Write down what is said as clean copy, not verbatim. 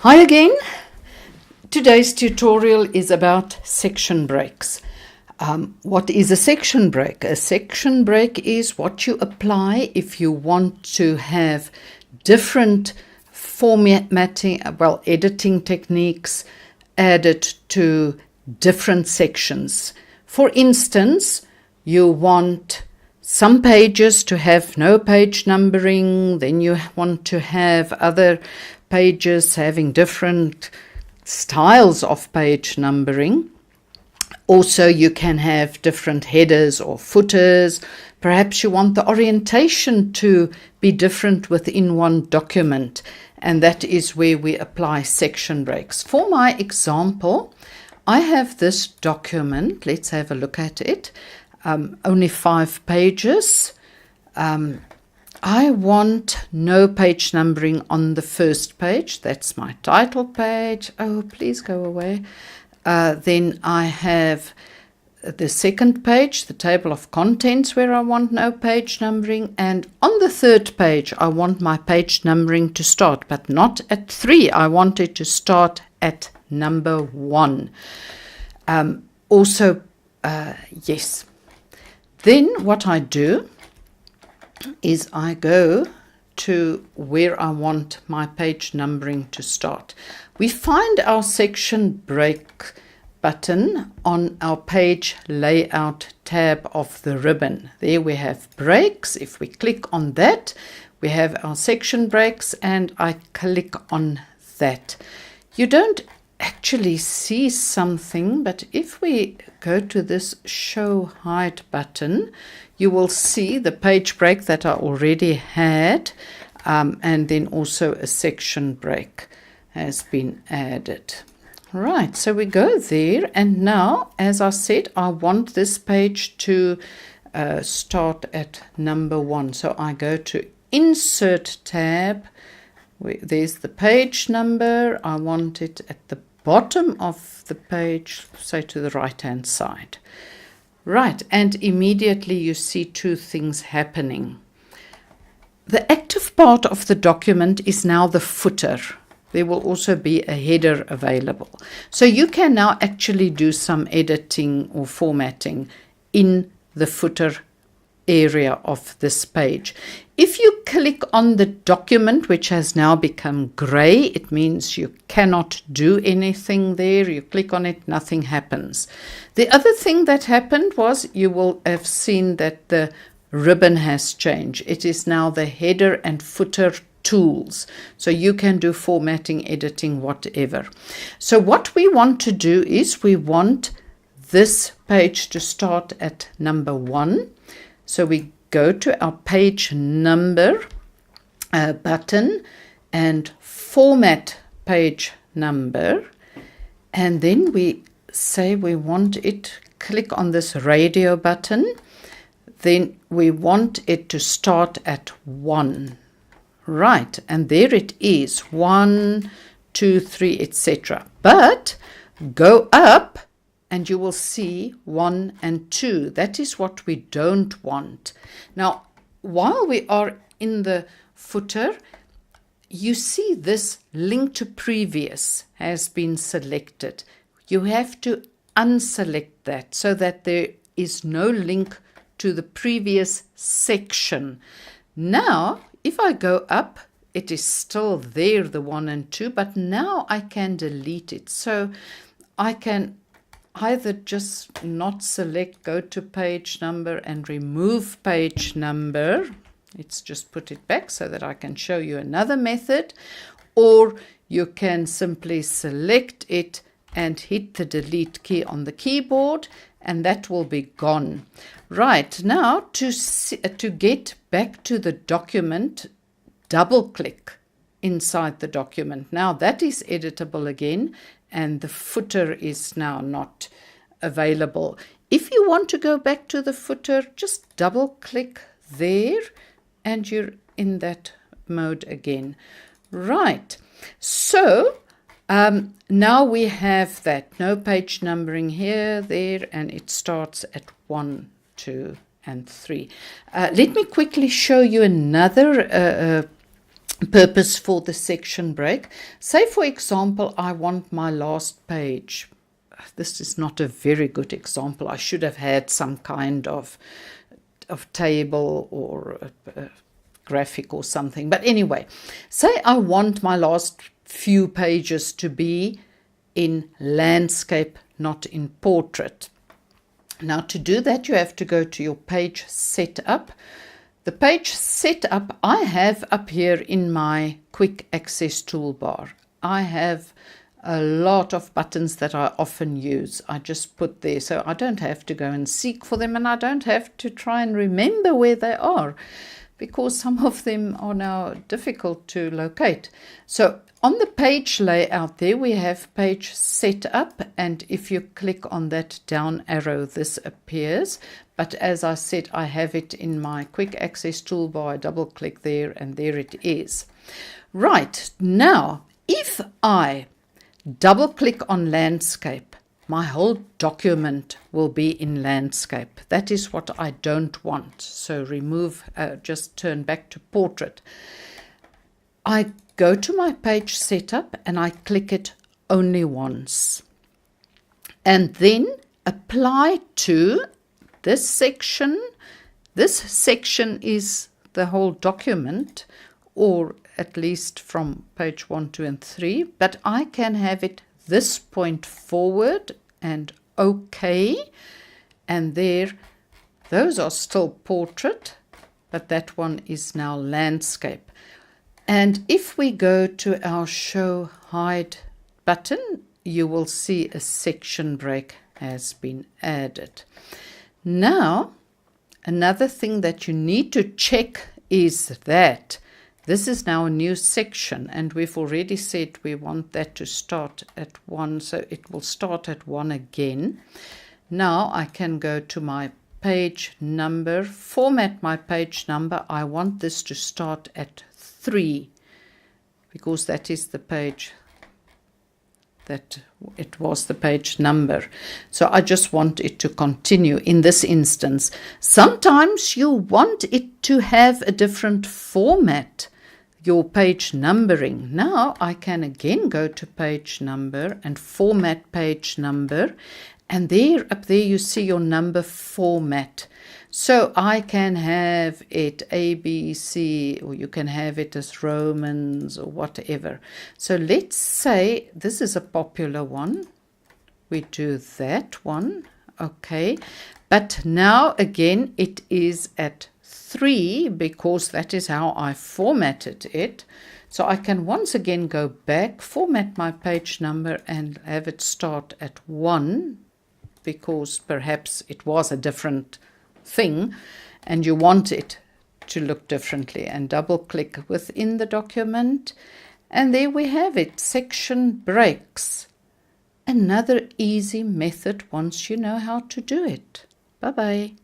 Hi again. Today's tutorial is about section breaks. What is a section break? A section break is what you apply if you want to have different editing techniques added to different sections. For instance, you want some pages to have no page numbering, then you want to have other pages having different styles of page numbering. Also, you can have different headers or footers. Perhaps you want the orientation to be different within one document, and that is where we apply section breaks. For my example, I have this document. Let's have a look at it. Only 5 pages. I want no page numbering on the first page. That's my title page. Oh, please go away. Then I have the second page, the table of contents, where I want no page numbering. And on the third page, I want my page numbering to start, but not at 3. I want it to start at number 1. Yes. Then what I do is I go to where I want my page numbering to start. We find our section break button on our page layout tab of the ribbon. There we have breaks. If we click on that, we have our section breaks, and I click on that. You don't actually see something, but if we go to this show hide button, you will see the page break that I already had, and then also a section break has been added. Right, so we go there, and now, as I said, I want this page to start at number 1. So I go to Insert tab. There's the page number. I want it at the bottom of the page, say to the right-hand side. Right, and immediately you see 2 things happening. The active part of the document is now the footer. There will also be a header available. So you can now actually do some editing or formatting in the footer area of this page. If you click on the document, which has now become grey, it means you cannot do anything there. You click on it, nothing happens. The other thing that happened was you will have seen that the ribbon has changed. It is now the header and footer tools. So you can do formatting, editing, whatever. So what we want to do is we want this page to start at number 1. So we go to our page number button and format page number, and then we say we want it, click on this radio button, then we want it to start at 1. Right, and there it is, 1, 2, 3, etc. But go up and you will see 1 and 2. That is what we don't want. Now, while we are in the footer, you see this link to previous has been selected. You have to unselect that so that there is no link to the previous section. Now, if I go up, it is still there, the 1 and 2, but now I can delete it. So I can either just not select, go to page number and remove page number. Let's just put it back so that I can show you another method. Or you can simply select it and hit the delete key on the keyboard, and that will be gone. Right, now to get back to the document, double click inside the document. Now that is editable again, and the footer is now not available. If you want to go back to the footer, just double click there and you're in that mode again. Right, so now we have that no page numbering here, there, and it starts at 1, 2, and 3. Let me quickly show you another purpose for the section break. Say, for example, I want my last page. This is not a very good example. I should have had some kind of table or a graphic or something. But anyway, say I want my last few pages to be in landscape, not in portrait. Now, to do that, you have to go to your page setup. The page setup I have up here in my quick access toolbar. I have a lot of buttons that I often use. I just put there, so I don't have to go and seek for them, and I don't have to try and remember where they are, because some of them are now difficult to locate. So on the page layout there, we have page setup, and if you click on that down arrow, this appears. But as I said, I have it in my quick access toolbar. I double click there, and there it is. Right, now if I double click on landscape, my whole document will be in landscape. That is what I don't want. So remove, just turn back to portrait. I go to my page setup and I click it only once. And then apply to this section. This section is the whole document, or at least from page 1, 2, and 3, but I can have it this point forward and OK, and there, those are still portrait, but that one is now landscape. And if we go to our show hide button, you will see a section break has been added. Now, another thing that you need to check is that this is now a new section, and we've already said we want that to start at 1, so it will start at 1 again. Now I can go to my page number, format my page number. I want this to start at 3, because that is the page that it was the page number. So I just want it to continue in this instance. Sometimes you want it to have a different format, your page numbering. Now I can again go to page number and format page number, and there up there you see your number format. So I can have it A, B, C, or you can have it as Romans or whatever. So let's say this is a popular one. We do that one. Okay. But now again it is at 3, because that is how I formatted it. So I can once again go back, format my page number, and have it start at 1, because perhaps it was a different thing and you want it to look differently, and double click within the document, and there we have it, section breaks. Another easy method once you know how to do it. Bye bye.